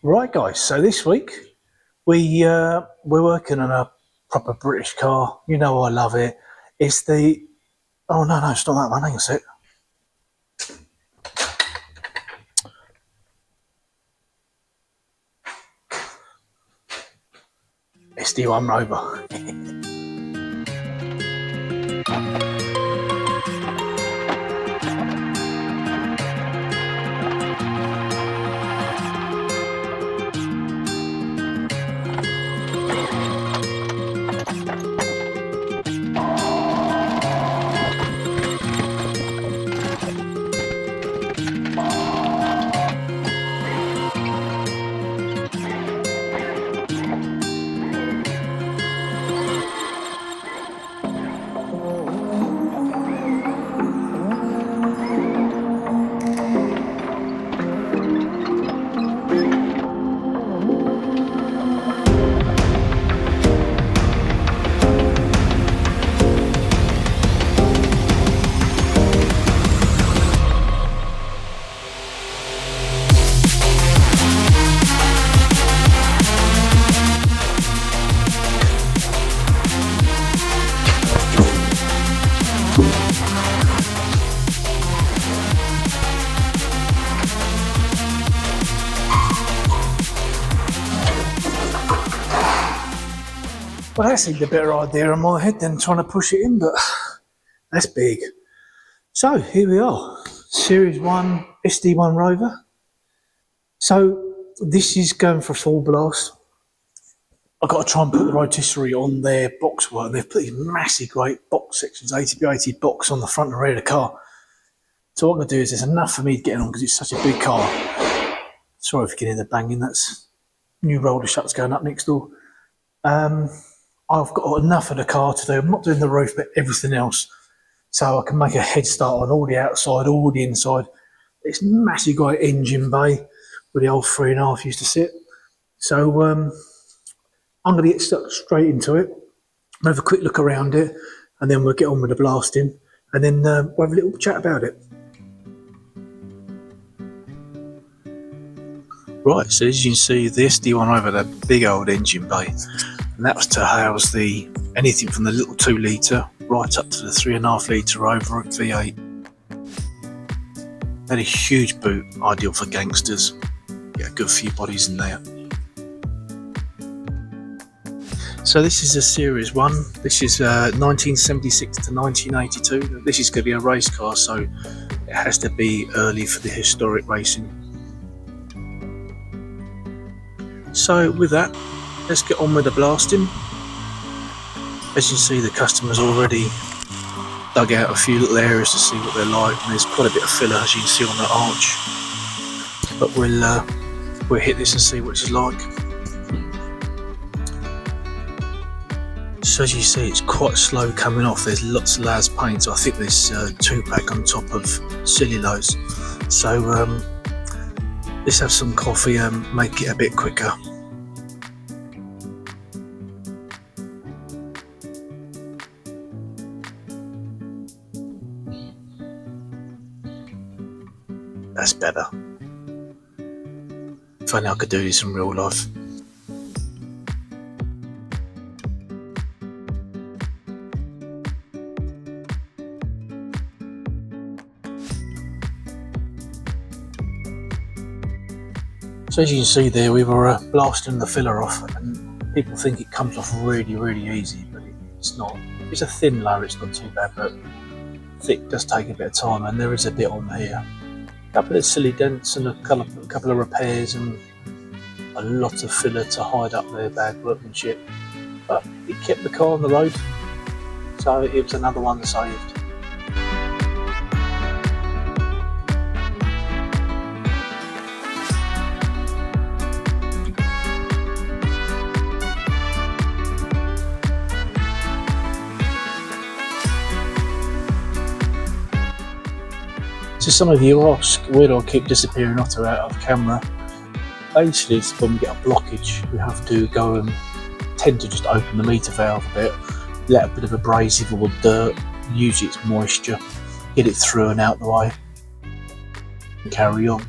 Right, guys. So this week we're working on a proper British car. You know I love it. It's the no, it's not that one. Hang on a sec. SD1 Rover. Well, that seemed a better idea in my head than trying to push it in, but that's big. So here we are, Series 1 SD1 Rover. So this is going for full blast. I've got to try and put the rotisserie on their box work. They've put these massive great box sections, 80x80 box on the front and rear of the car. So what I'm going to do is there's enough for me to get on because it's such a big car. Sorry if you can hear the banging, that's new roller shutters going up next door. I've got enough of the car to do. I'm not doing the roof, but everything else. So I can make a head start on all the outside, all the inside. It's massive great engine bay where the old 3.5 used to sit. So I'm going to get stuck straight into it. We'll have a quick look around it, and then we'll get on with the blasting, and then we'll have a little chat about it. Right, so as you can see, the SD1 Rover, that big old engine bay, and that was to house anything from the little 2 litre right up to the 3.5 litre Rover V8. Had a huge boot, ideal for gangsters. Get a good few bodies in there. So this is a Series 1. This is 1976 to 1982. This is going to be a race car, so it has to be early for the historic racing. So with that, let's get on with the blasting. As you see, the customer's already dug out a few little areas to see what they're like, and there's quite a bit of filler, as you can see on the arch. But we'll hit this and see what it's like. So as you see, it's quite slow coming off. There's lots of Laz paint, so I think there's 2-pack on top of cellulose. So let's have some coffee and make it a bit quicker. That's better. If only I could do this in real life. So as you can see there, we were blasting the filler off, and people think it comes off really, really easy, but it's not. It's a thin layer, it's not too bad, but thick does take a bit of time, and there is a bit on here. A couple of silly dents and a couple of repairs and a lot of filler to hide up their bad workmanship, but it kept the car on the road, so it was another one saved. So some of you ask, where do I keep disappearing off out of camera? Basically, it's when we get a blockage, we have to go and tend to just open the meter valve a bit, let a bit of abrasive or dirt, usually it's moisture, get it through and out the way, and carry on.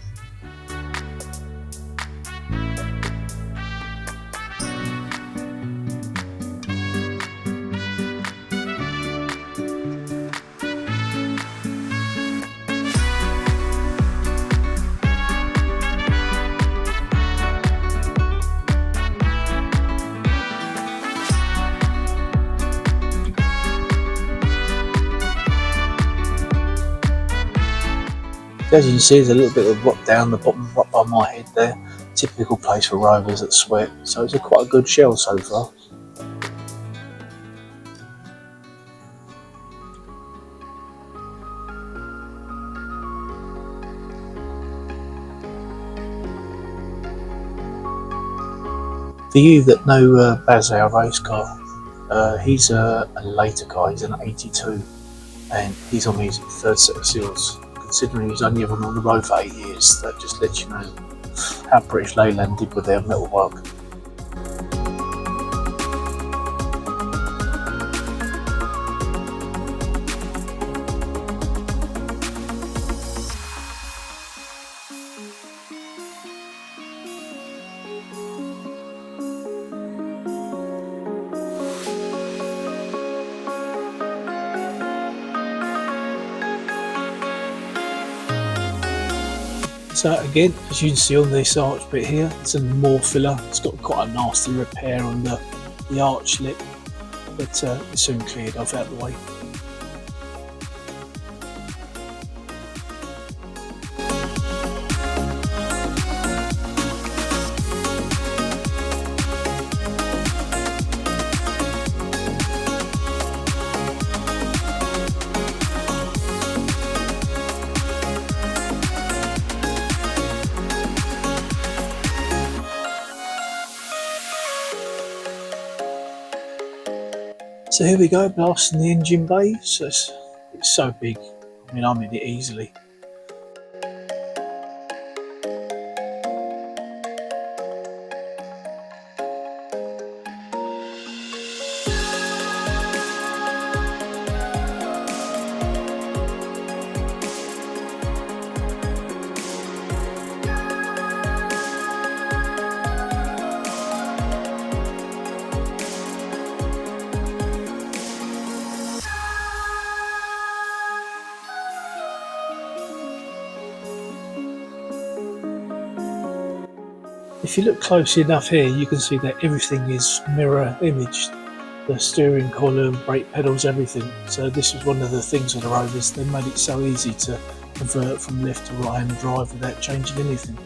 As you can see, there's a little bit of rot down the bottom right by my head there. Typical place for rovers that sweat. So it's quite a good shell so far. For you that know Baz, our race car, he's a later car, he's an 82, and he's on his third set of seals. Considering he's only ever on the road for 8 years, that just lets you know how British Leyland did with their metal work. So again, as you can see on this arch bit here, it's a more filler. It's got quite a nasty repair on the arch lip, but it's soon cleared off out of the way. So here we go, blasting the engine bay. So it's so big, I mean I'm in it easily. If you look closely enough here, you can see that everything is mirror imaged. The steering column, brake pedals, everything. So this was one of the things with the Rovers. They made it so easy to convert from left to right hand drive without changing anything.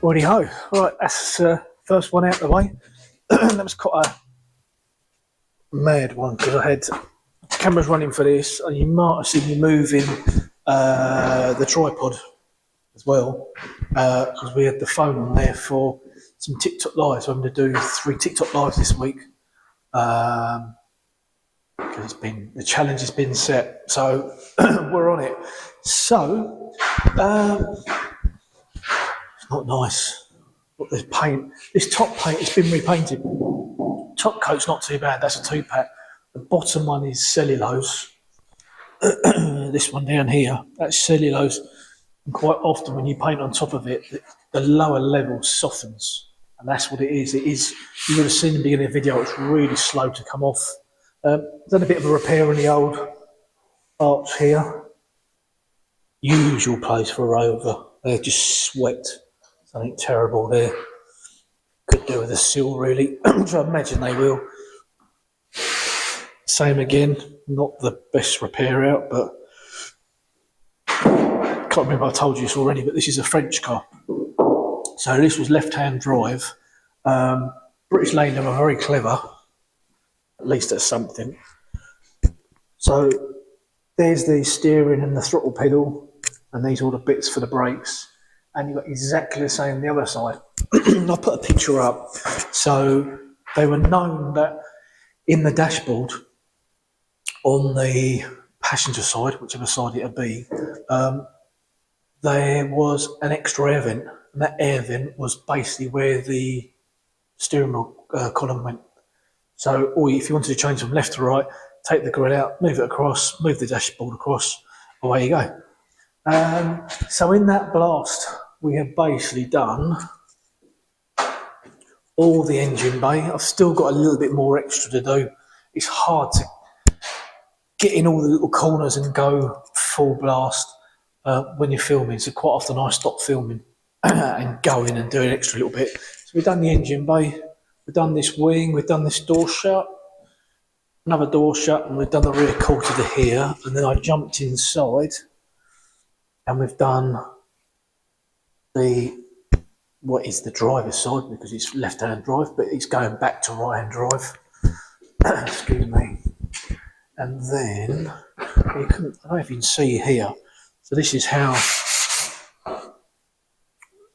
Righty-ho, right, that's first one out of the way. That was quite a mad one because I had cameras running for this, and you might have seen me moving the tripod as well because we had the phone on there for some TikTok lives. I'm going to do 3 TikTok lives this week because the challenge has been set, so we're on it. So it's not nice. Look, there's paint. This top paint has been repainted. Top coat's not too bad. That's a 2-pack. The bottom one is cellulose. This one down here, that's cellulose. And quite often when you paint on top of it, the lower level softens. And that's what it is. It is, you would have seen in the beginning of the video, it's really slow to come off. Done a bit of a repair on the old arch here. Usual place for a rover. They're just sweat. Something terrible there. Could do with a seal really. So I imagine they will. Same again, not the best repair out, but can't remember if I told you this already, but this is a French car. So this was left-hand drive. British Leyland are very clever. At least that's something. So there's the steering and the throttle pedal, and these are all the bits for the brakes. and you've got exactly the same on the other side. I put a picture up. So they were known that in the dashboard, on the passenger side, whichever side it would be, there was an extra air vent, and that air vent was basically where the steering wheel column went. So, or if you wanted to change from left to right, take the grill out, move it across, move the dashboard across, away you go. So in that blast, we have basically done all the engine bay. I've still got a little bit more extra to do. It's hard to get in all the little corners and go full blast when you're filming. So quite often I stop filming and go in and do an extra little bit. So we've done the engine bay, we've done this wing, we've done this door shut, another door shut, and we've done the rear quarter to here. And then I jumped inside and we've done what is the driver's side, because it's left-hand drive, but it's going back to right-hand drive. Excuse me. And then I don't know if you can see here. So this is how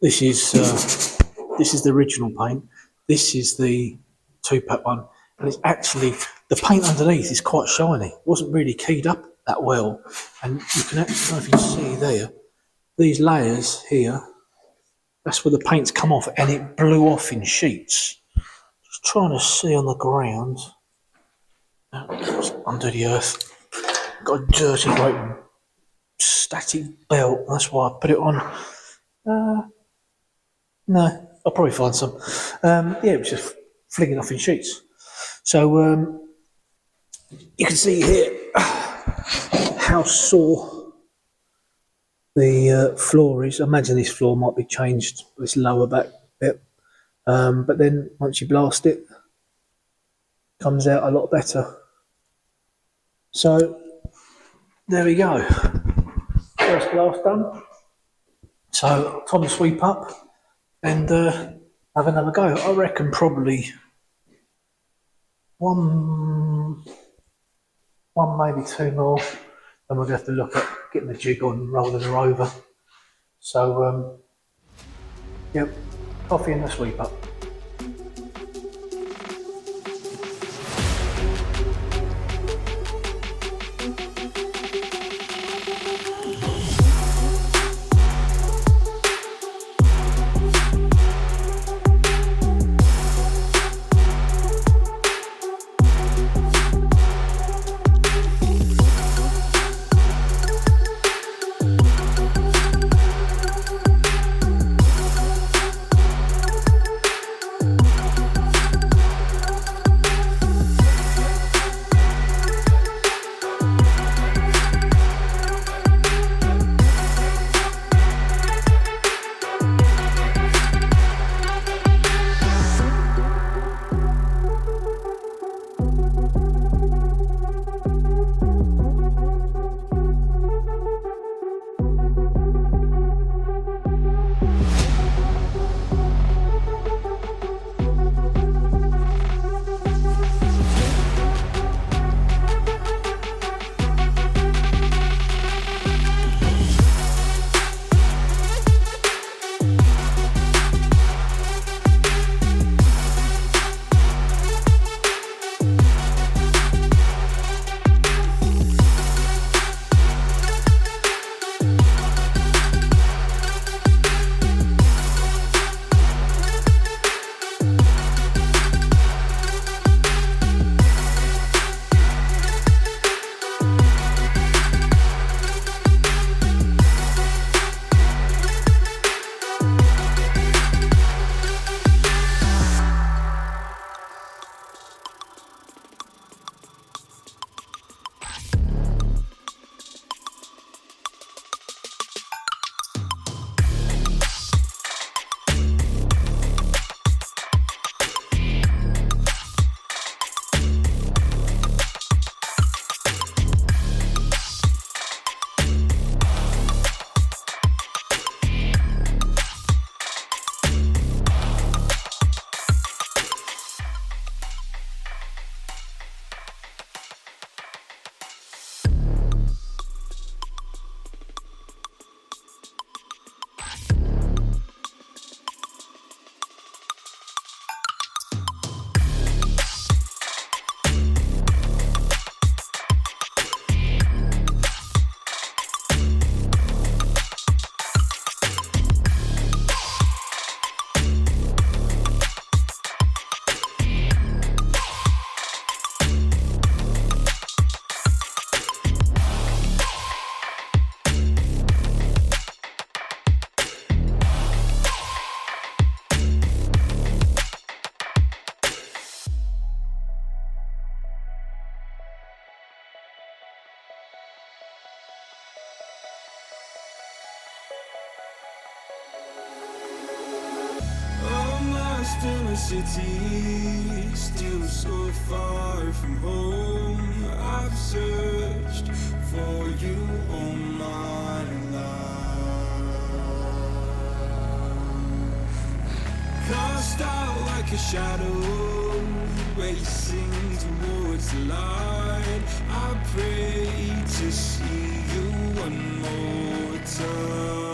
this is the original paint. This is the 2-pack one, and it's actually the paint underneath is quite shiny. It wasn't really keyed up that well, and you can actually, I don't know if you can see there, these layers here. That's where the paint's come off, and it blew off in sheets. Just trying to see on the ground. Under the earth. Got a dirty great static belt. That's why I put it on. No, I'll probably find some. Yeah, it was just flinging off in sheets. So you can see here how sore the floor is. I imagine this floor might be changed, this lower back bit. But then once you blast it, it comes out a lot better. So there we go. First blast done. So time to sweep up and have another go. I reckon probably one maybe two more, and we'll have to look at getting the jig on and rolling her over. So yep, coffee and the sweep up. city, still so far from home. I've searched for you all my life. Cast out like a shadow, racing towards the light. I pray to see you one more time.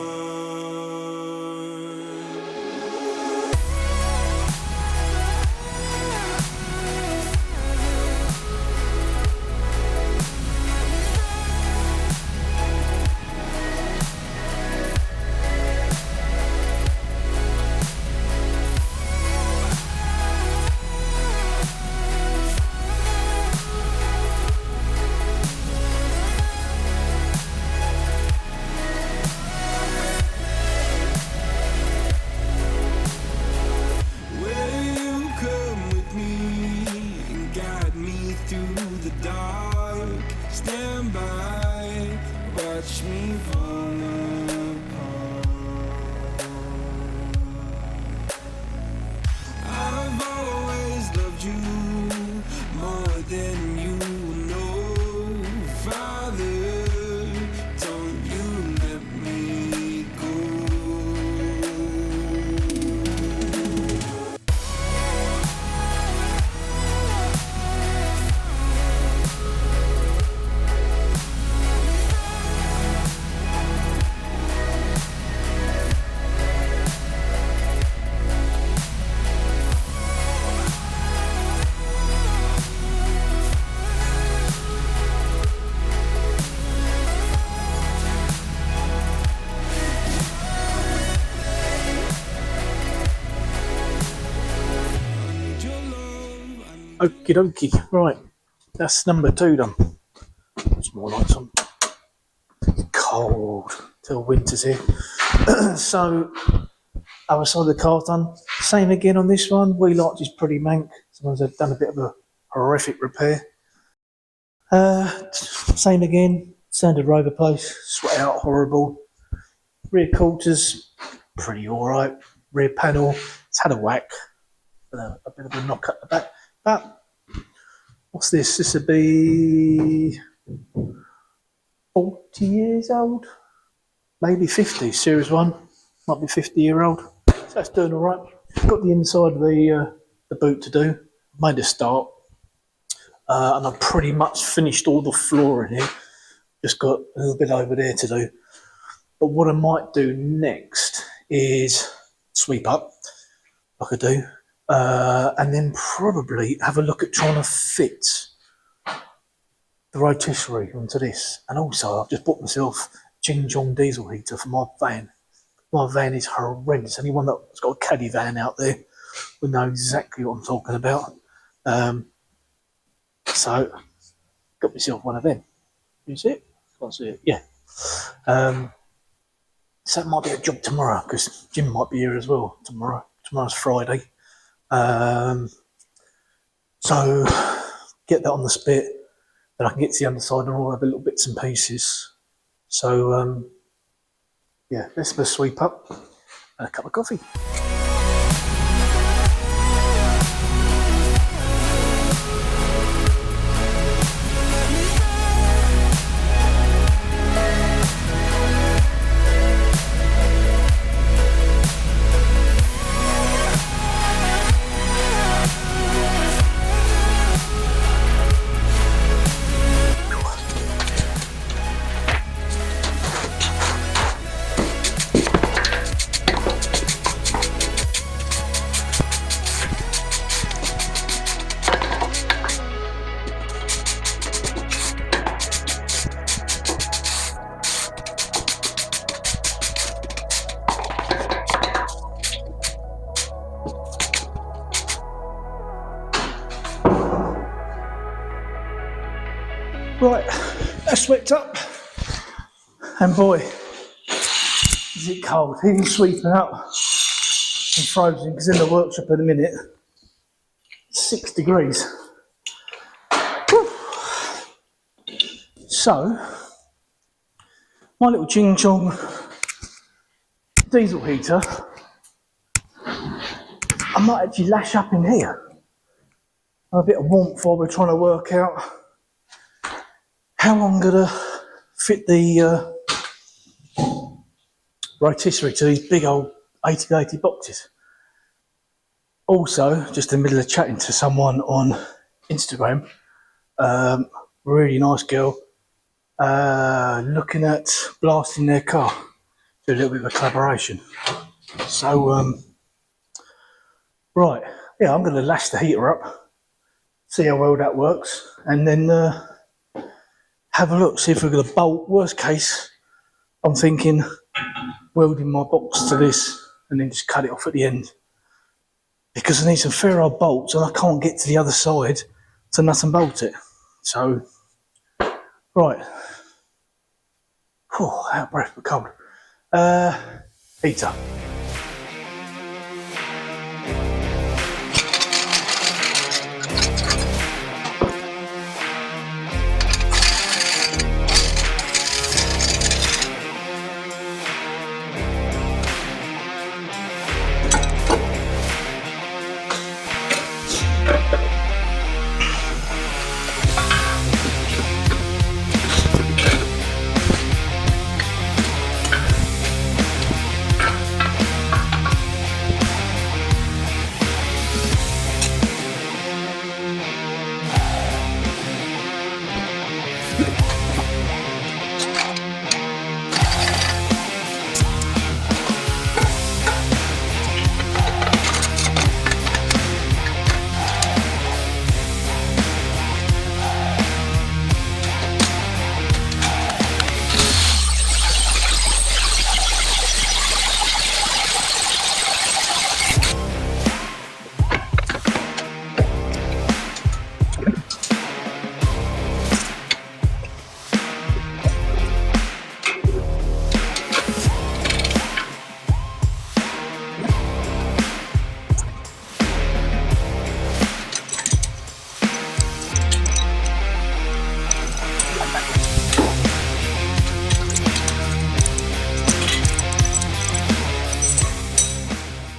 Okie dokie, right, that's number 2 done. It's more lights on. It's cold till winter's here. So, other side of the car done. Same again on this one. Wheel arch is pretty mank. Someone's done a bit of a horrific repair. Same again. Standard Rover place. Sweat out horrible. Rear quarters, pretty alright. Rear panel, it's had a whack. A bit of a knock at the back. But what's this? This would be 40 years old, maybe 50. Series 1, might be 50-year-old. So that's doing all right. Got the inside of the boot to do. Made a start, and I've pretty much finished all the flooring here. Just got a little bit over there to do. But what I might do next is sweep up, like I do. And then probably have a look at trying to fit the rotisserie onto this. And also, I've just bought myself a Ching Chong diesel heater for my van. My van is horrendous. Anyone that's got a caddy van out there will know exactly what I'm talking about. So, got myself one of them. You see it? Can't see it. Yeah. So it might be a job tomorrow because Jim might be here as well tomorrow. Tomorrow's Friday. So get that on the spit, then I can get to the underside and all have the little bits and pieces. So yeah, let's have a sweep up and a cup of coffee. Right, that's swept up, and boy, is it cold. Even sweeping up and frozen, because in the workshop at the minute, 6 degrees. Whew. So, my little Ching Chong diesel heater I might actually lash up in here. A bit of warmth while we're trying to work out how I'm gonna fit the rotisserie to these big old 80 boxes. Also, just in the middle of chatting to someone on Instagram, really nice girl, looking at blasting their car. Do a little bit of a collaboration. So, right, yeah, I'm going to lash the heater up, see how well that works, and then have a look, see if we're going to bolt. Worst case, I'm thinking welding my box to this and then just cut it off at the end. Because I need some ferro bolts and I can't get to the other side to nut and bolt it. So, right. Oh, out of breath but cold. Heater.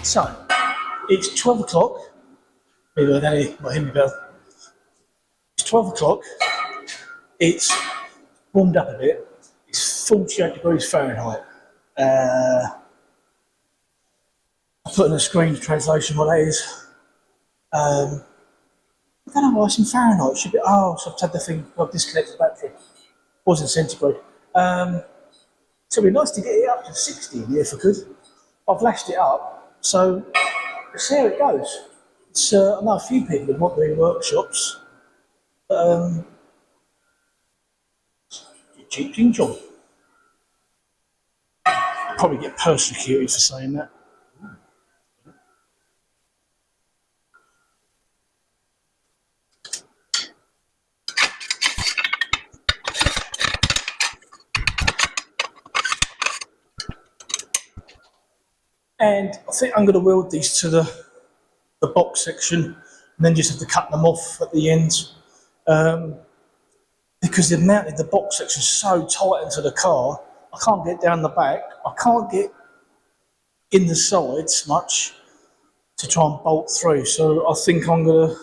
So, it's 12 o'clock. Maybe I don't know what him about. It's 12 o'clock. It's warmed up a bit. It's 48 degrees Fahrenheit. I put in a screen translation what that is. I don't know why it's in Fahrenheit. It should be. Oh, so I've had the thing. I've disconnected the battery. Wasn't centigrade. So it'd be nice to get it up to 60 in here if I could. I've lashed it up, so let's see how it goes. It's, I know a few people that want doing workshops. Cheap job. Probably get persecuted for saying that. And I think I'm going to weld these to the box section and then just have to cut them off at the end. Because they've mounted the box section so tight into the car, I can't get down the back, I can't get in the sides much to try and bolt through. So I think I'm going to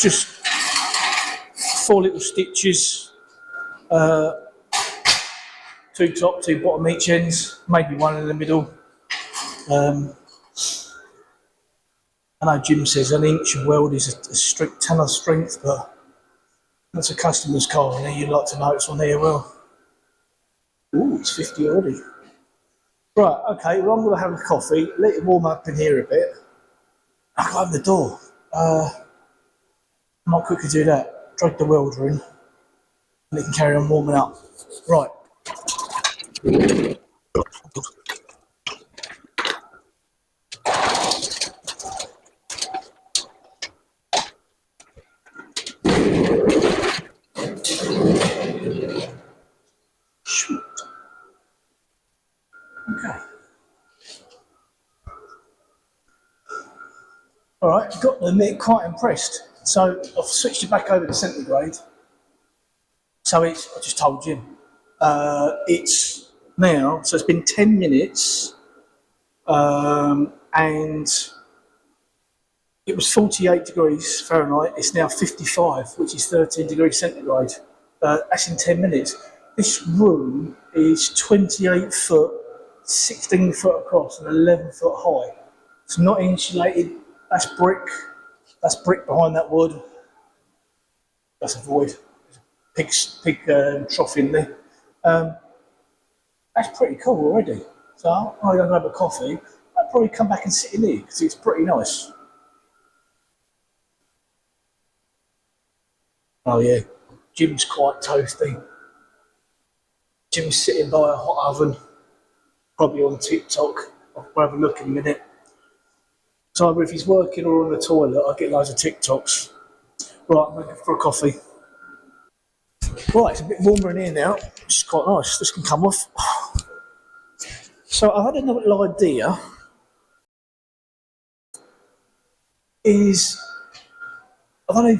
just 4 little stitches, 2 top, 2 bottom each ends, maybe 1 in the middle. I know Jim says an inch of weld is a strict ton of strength, but that's a customer's car and you'd like to know it's on there well. Ooh, it's 50 already. Right, okay, well I'm going to have a coffee, let it warm up in here a bit. I'll open the door. I might quickly do that, drag the welder in, and it can carry on warming up. Right. Okay. All right, got to admit, quite impressed. So I've switched it back over to centigrade. So it's, I just told Jim, it's now, so it's been 10 minutes. and it was 48 degrees Fahrenheit. It's now 55, which is 13 degrees centigrade. That's in 10 minutes. This room is 28 foot, 16 foot across, and 11 foot high. It's not insulated. That's brick. That's brick behind that wood. That's a void. Pig trough in there. That's pretty cool already. So I'm going to grab a coffee. I'll probably come back and sit in here because it's pretty nice. Oh yeah, Jim's quite toasty. Jim's sitting by a hot oven, probably on TikTok. I'll have a look in a minute. So either if he's working or on the toilet, I get loads of TikToks. Right, I'm looking for a coffee. Right, it's a bit warmer in here now, which is quite nice. This can come off. So I had a little idea. I don't know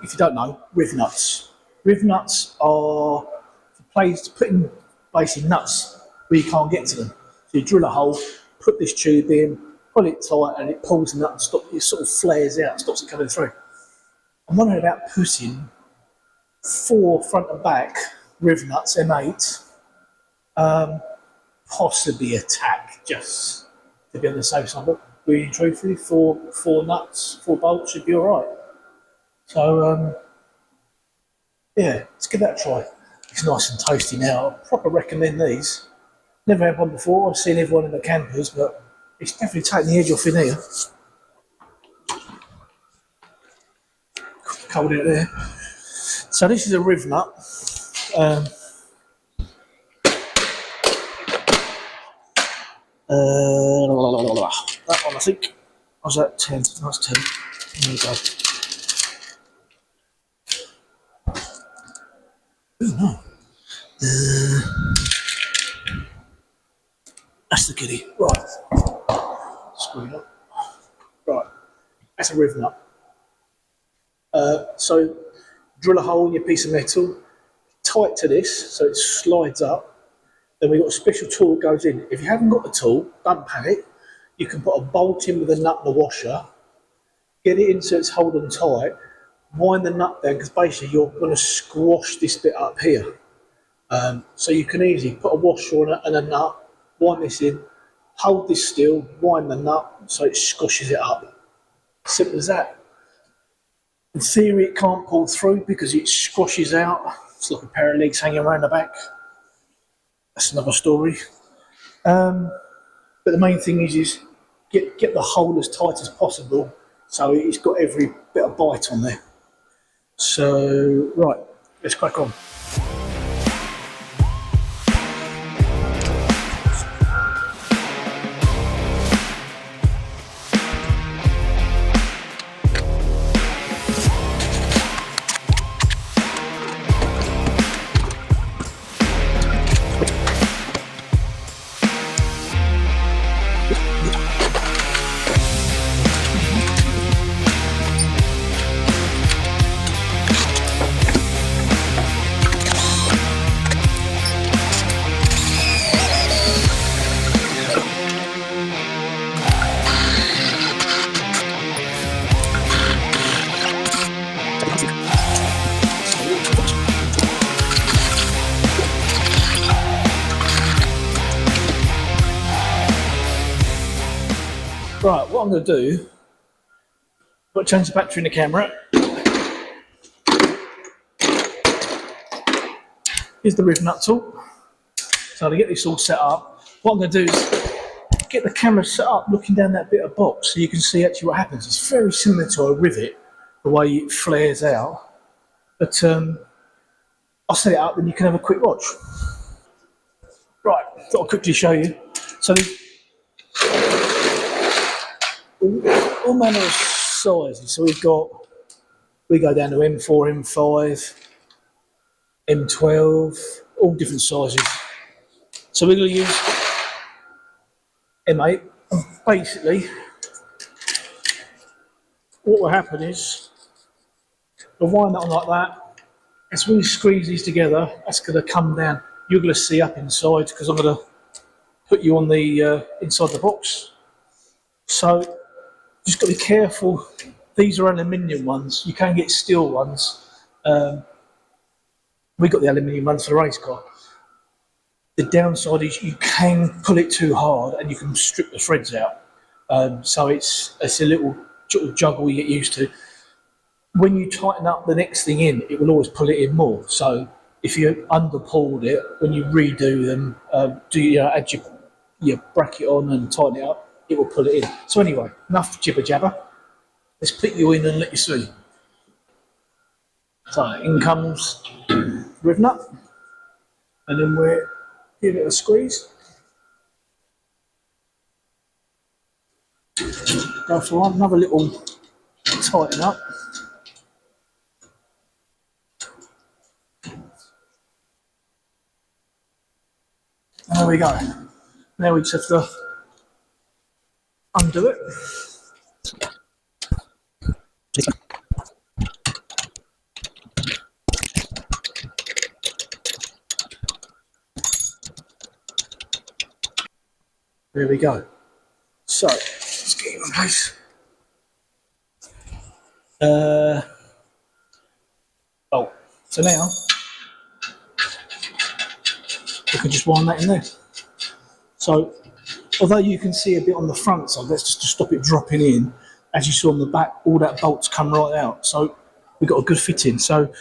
if you don't know, Rivnuts. Rivnuts are the place to put in basically nuts where you can't get to them. So you drill a hole, put this tube in, pull it tight, and it pulls the nut and it sort of flares out, stops it coming through. I'm wondering about putting 4 front and back Rivnuts M8, possibly a tack, just to be on the safe side. But really truthfully, 4 nuts, 4 bolts should be all right. So, yeah, let's give that a try. It's nice and toasty now. I proper recommend these. Never had one before. I've seen everyone in the campers, but it's definitely taking the edge off in here. Cold out there. So this is a Rivnut. That one, I think. Was that 10? That's 10. There we go. Ooh, no. That's the kitty. Right. Screw it up. Right. That's a Rivnut. So drill a hole in your piece of metal, tight to this so it slides up. Then we've got a special tool that goes in. If you haven't got the tool, don't panic. You can put a bolt in with a nut and a washer, get it in so it's holding tight, wind the nut down because basically you're going to squash this bit up here. So you can easily put a washer on it and a nut, wind this in, hold this still, wind the nut so it squashes it up. Simple as that. In theory it can't pull through because it squashes out. It's like a pair of legs hanging around the back. That's another story. But the main thing is get the hole as tight as possible so it's got every bit of bite on there. So, right, let's crack on. Right, what I'm going to do, I've got to change the battery in the camera. Here's the Rivnut tool. So to get this all set up, what I'm going to do is get the camera set up looking down that bit of box so you can see actually what happens. It's very similar to a rivet, the way it flares out. But I'll set it up and you can have a quick watch. Right, thought I'll quickly show you. So all manner of sizes. So we go down to M4, M5, M12, all different sizes. So we're going to use M8. And basically, what will happen is we'll wind that on like that. As we squeeze these together, that's going to come down. You're going to see up inside because I'm going to put you on the inside the box. So just got to be careful. These are aluminium ones. You can get steel ones. We got the aluminium ones for the race car. The downside is you can pull it too hard and you can strip the threads out. So it's a little sort of juggle you get used to. When you tighten up the next thing in, it will always pull it in more. So if you under pulled it, when you redo them, add your bracket on and tighten it up, it will pull it in. So anyway, enough jibber jabber. Let's put you in and let you see. So in comes Rivnut, and then we'll give it a squeeze. Go for another little tighten up. And there we go. Now we just have to undo it. There we go. So, let's get him in place. So now we can just wind that in there. So, although you can see a bit on the front side, that's just to stop it dropping in. As you saw on the back, all that bolts come right out. So, we've got a good fit in. So,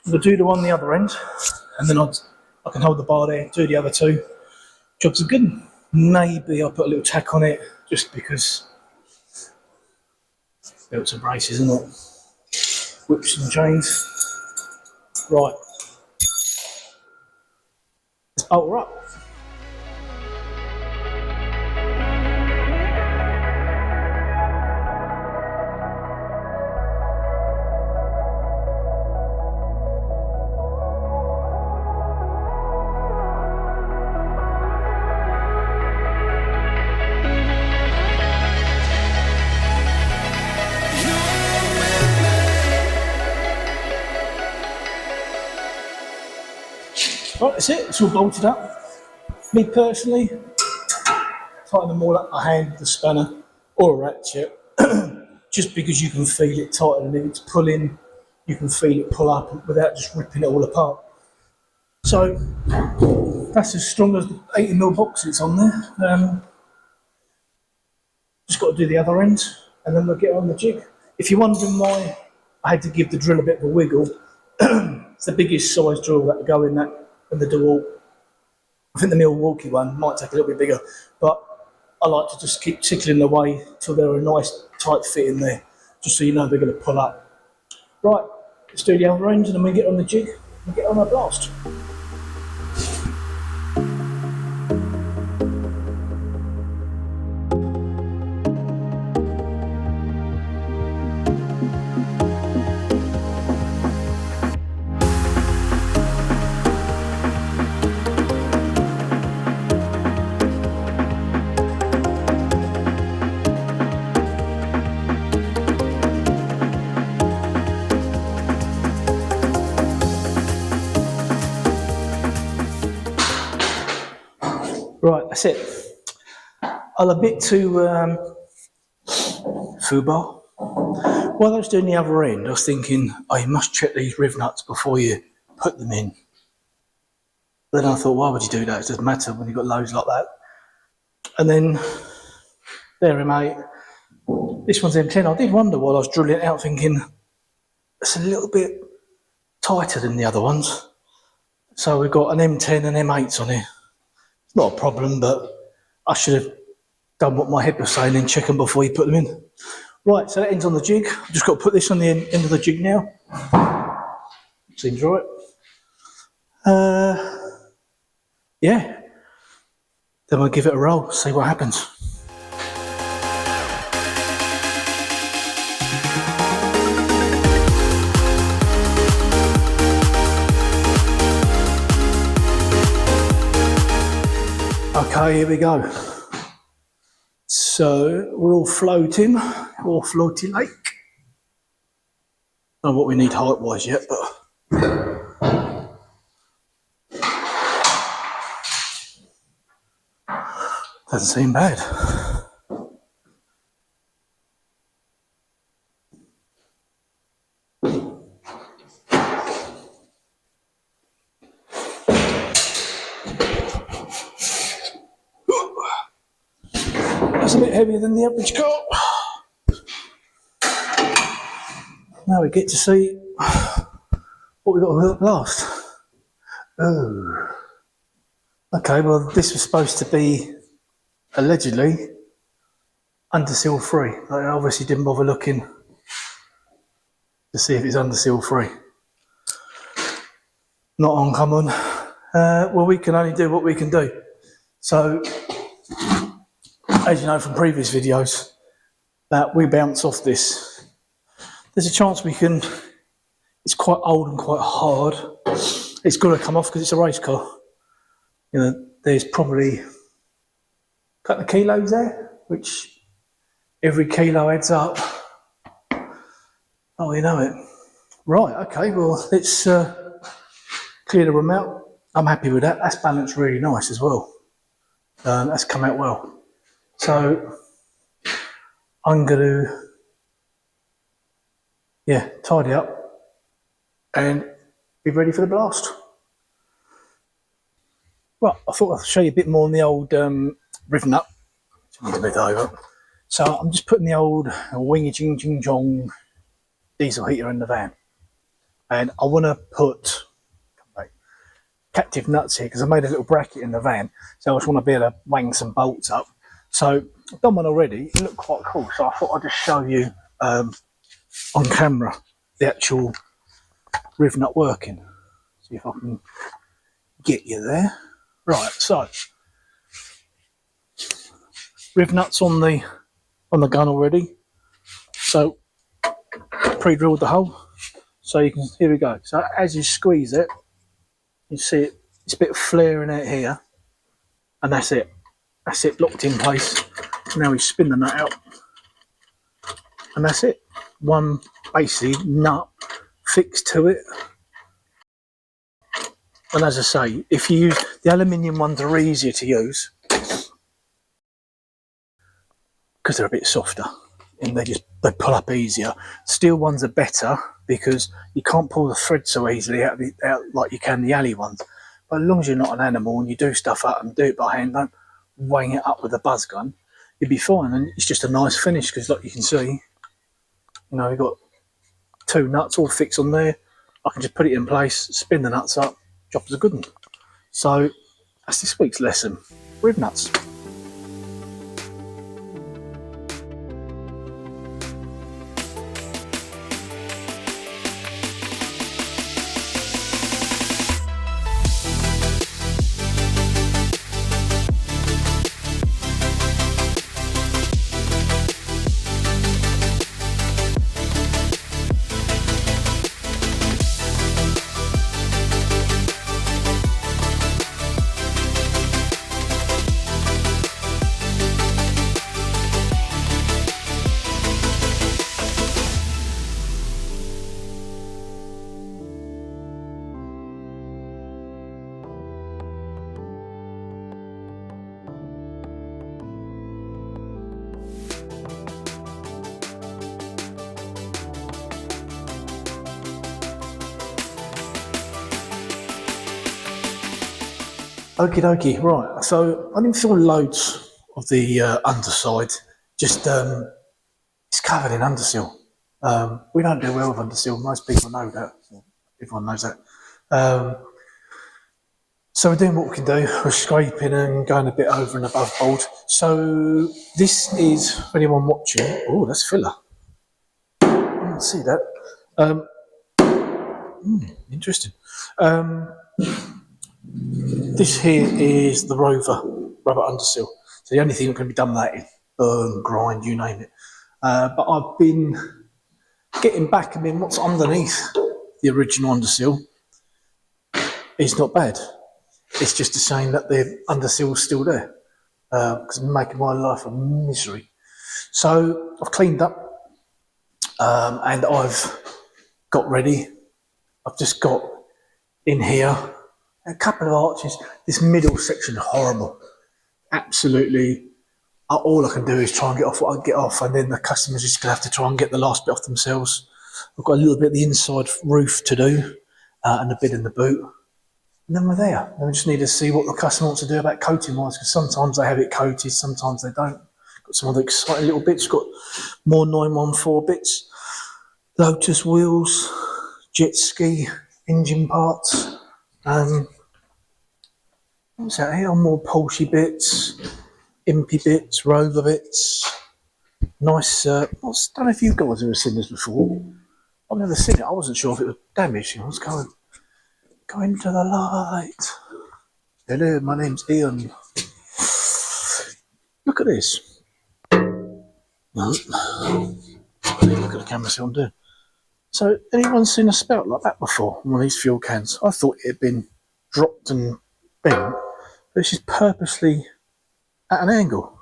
we'll do the one on the other end, and then I can hold the bar there, do the other two. Jobs are good. Maybe I'll put a little tack on it, just because belts and braces, isn't it? Whips and chains. Right. Let's bolt her up. Right, that's it, it's all bolted up. Me personally, tighten them all up by hand with a spanner or a ratchet, just because you can feel it tighten, and if it's pulling, you can feel it pull up without just ripping it all apart. So, that's as strong as the 80mm box it's on there. Just got to do the other end, and then we'll get on the jig. If you're wondering why I had to give the drill a bit of a wiggle, it's the biggest size drill that would go in that. And the DeWalt, I think the Milwaukee one might take a little bit bigger, but I like to just keep tickling away till they're a nice tight fit in there, just so you know they're going to pull up. Right, let's do the other end and then we get on the jig and get on our blast. Right, that's it. I'll admit to Fubar. While I was doing the other end, I was thinking, oh, you must check these Rivnuts before you put them in. Then I thought, why would you do that? It doesn't matter when you've got loads like that. And then, there, mate. This one's M10. I did wonder while I was drilling it out, thinking, it's a little bit tighter than the other ones. So we've got an M10 and M8s on here. Not a problem, but I should have done what my head was saying and check them before you put them in. Right, so that ends on the jig. I've just got to put this on the end of the jig now. Seems right. Yeah. Then we'll give it a roll, see what happens. Okay, here we go. So we're all floating lake. Don't know what we need height-wise yet, but doesn't seem bad. a bit heavier than the average car. Now we get to see what we've got to blast. Oh. Okay, well this was supposed to be allegedly underseal free. I obviously didn't bother looking to see if it's underseal free. Not uncommon. Well, we can only do what we can do. So, as you know from previous videos, that we bounce off this. There's a chance we can. It's quite old and quite hard. It's got to come off because it's a race car. You know, there's probably a couple of kilos there, which every kilo adds up. Oh, you know it. Right, okay, well, let's clear the rim out. I'm happy with that. That's balanced really nice as well. That's come out well. So, I'm going to, tidy up and be ready for the blast. Right, I thought I'd show you a bit more on the old Rivnut. A bit over. So I'm just putting the old wingy ching ching chong diesel heater in the van, and I want to put captive nuts here because I made a little bracket in the van, so I just want to be able to wang some bolts up. So I've done one already. It looked quite cool, so I thought I'd just show you on camera the actual Rivnut working. See if I can get you there. Right, so Rivnuts on the gun already. So pre-drilled the hole. So you can, here we go. So as you squeeze it, you see it, it's a bit flaring out here, and that's it. That's it, locked in place. Now we spin the nut out, and that's it. One basically nut fixed to it. And as I say, if you use the aluminium ones, are easier to use because they're a bit softer and they pull up easier. Steel ones are better because you can't pull the thread so easily out like you can the alley ones. But as long as you're not an animal and you do stuff up and do it by hand, don't wang it up with a buzz gun, you'll be fine. And it's just a nice finish because, like you can see, you know, we've got two nuts all fixed on there. I can just put it in place, spin the nuts up, job is a good one. So that's this week's lesson, Rivnuts. Okie dokie, right, so I didn't fill loads of the underside, just it's covered in underseal. We don't do well with underseal, most people know that, everyone knows that. So we're doing what we can do, we're scraping and going a bit over and above board. So this is, for anyone watching, oh, that's filler. I didn't see that. Interesting. This here is the Rover rubber underseal. So the only thing that can be done with that is burn, grind, you name it. But I've been getting back, I mean, what's underneath the original underseal is not bad. It's just a shame that the underseal's still there because it's making my life a misery. So I've cleaned up and I've got ready. I've just got in here a couple of arches. This middle section is horrible. Absolutely, all I can do is try and get off what I can get off, and then the customer's just going to have to try and get the last bit off themselves. I've got a little bit of the inside roof to do and a bit in the boot. And then we're there. Then we just need to see what the customer wants to do about coating wise, because sometimes they have it coated, sometimes they don't. Got some other exciting little bits. Got more 914 bits. Lotus wheels, jet ski, engine parts. What's that here? More Porsche bits, Impy bits, Rover bits. Nice. I don't know if you guys have ever seen this before. I've never seen it. I wasn't sure if it was damaged. I was going to the light. Hello, my name's Ian. Look at this. Look at the camera, see what I'm doing. So, anyone seen a spout like that before on one of these fuel cans? I thought it had been dropped and bent. This is purposely at an angle.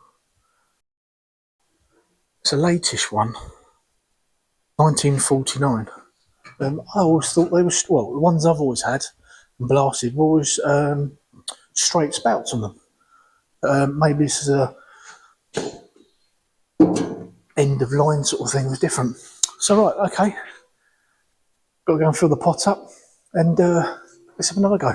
It's a latish one, 1949. I always thought they were, well, the ones I've always had and blasted were always straight spouts on them. Maybe this is a end of line sort of thing, was different. So right, okay, got to go and fill the pot up, and let's have another go.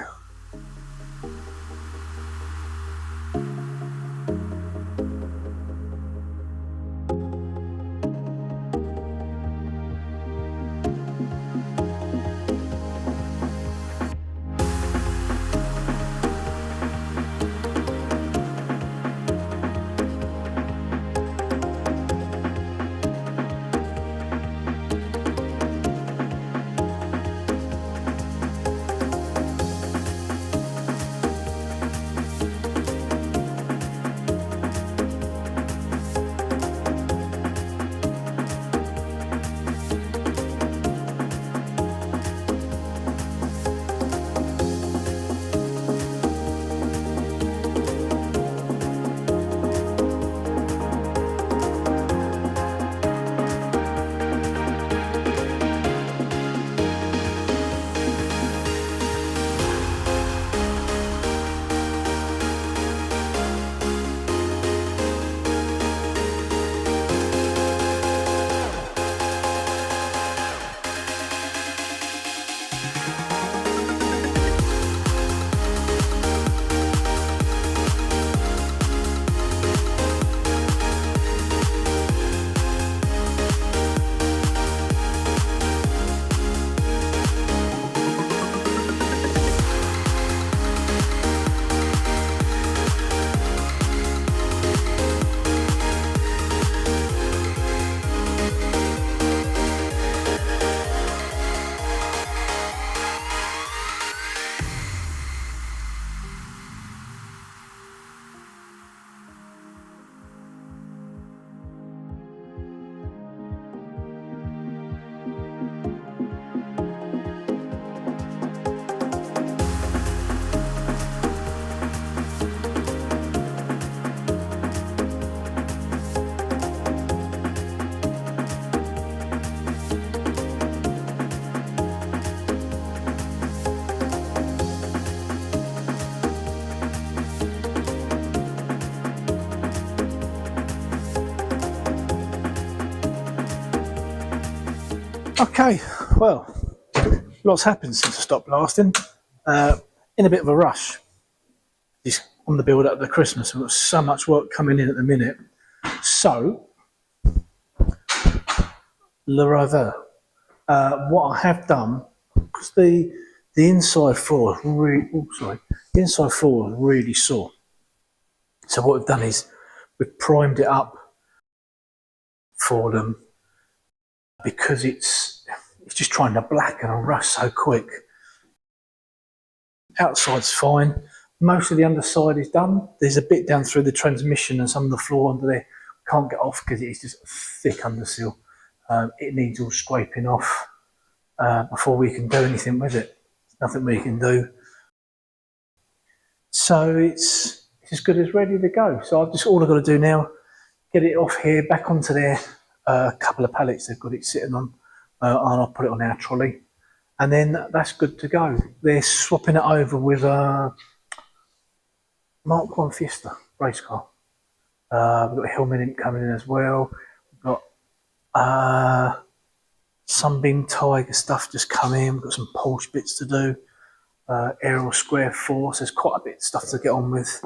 Okay, well, lots happened since I stopped blasting. In a bit of a rush. Just on the build up to Christmas, we've got so much work coming in at the minute. So, Le Rover. What I have done, because the inside floor is the inside floor is really sore. So what we've done is we've primed it up for them, because it's just trying to blacken and rust so quick. Outside's fine. Most of the underside is done. There's a bit down through the transmission and some of the floor under there. Can't get off because it's just thick undersill. It needs all scraping off before we can do anything with it. There's nothing we can do. So it's as good as ready to go. So all I've got to do now, get it off here, back onto there. A couple of pallets they've got it sitting on, and I'll put it on our trolley, and then that's good to go. They're swapping it over with a Mark 1 Fiesta race car. We've got Hillman coming in as well. We've got Sunbeam Tiger stuff just come in. We've got some Porsche bits to do. Aerial Square 4, so there's quite a bit of stuff to get on with.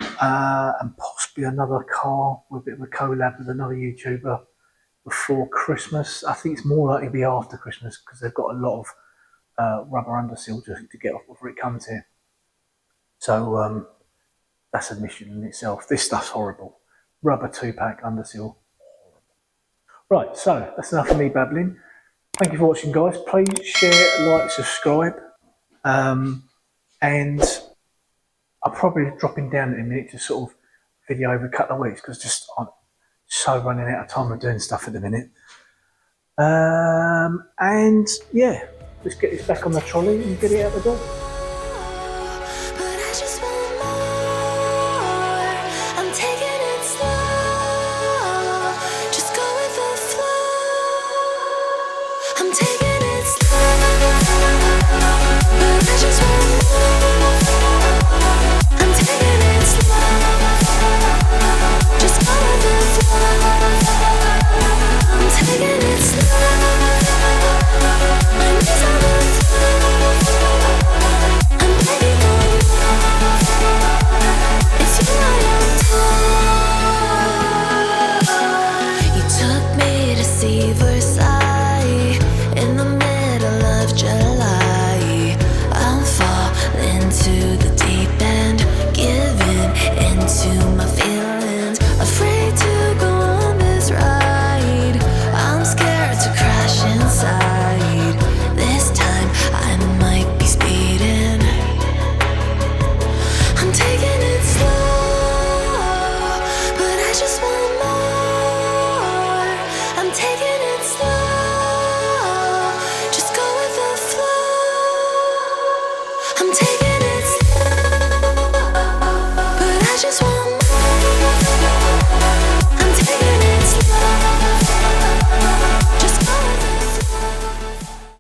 and possibly another car with a bit of a collab with another YouTuber before Christmas. I think it's more likely to be after Christmas because they've got a lot of rubber underseal to get off before it comes here. So that's a mission in itself. This stuff's horrible. Rubber 2-pack underseal. Right, so that's enough of me babbling. Thank you for watching, guys. Please share, like, subscribe. And I'll probably be dropping down in a minute to sort of video over a couple of weeks because just I'm so running out of time of doing stuff at the minute. And yeah, let's get this back on the trolley and get it out the door.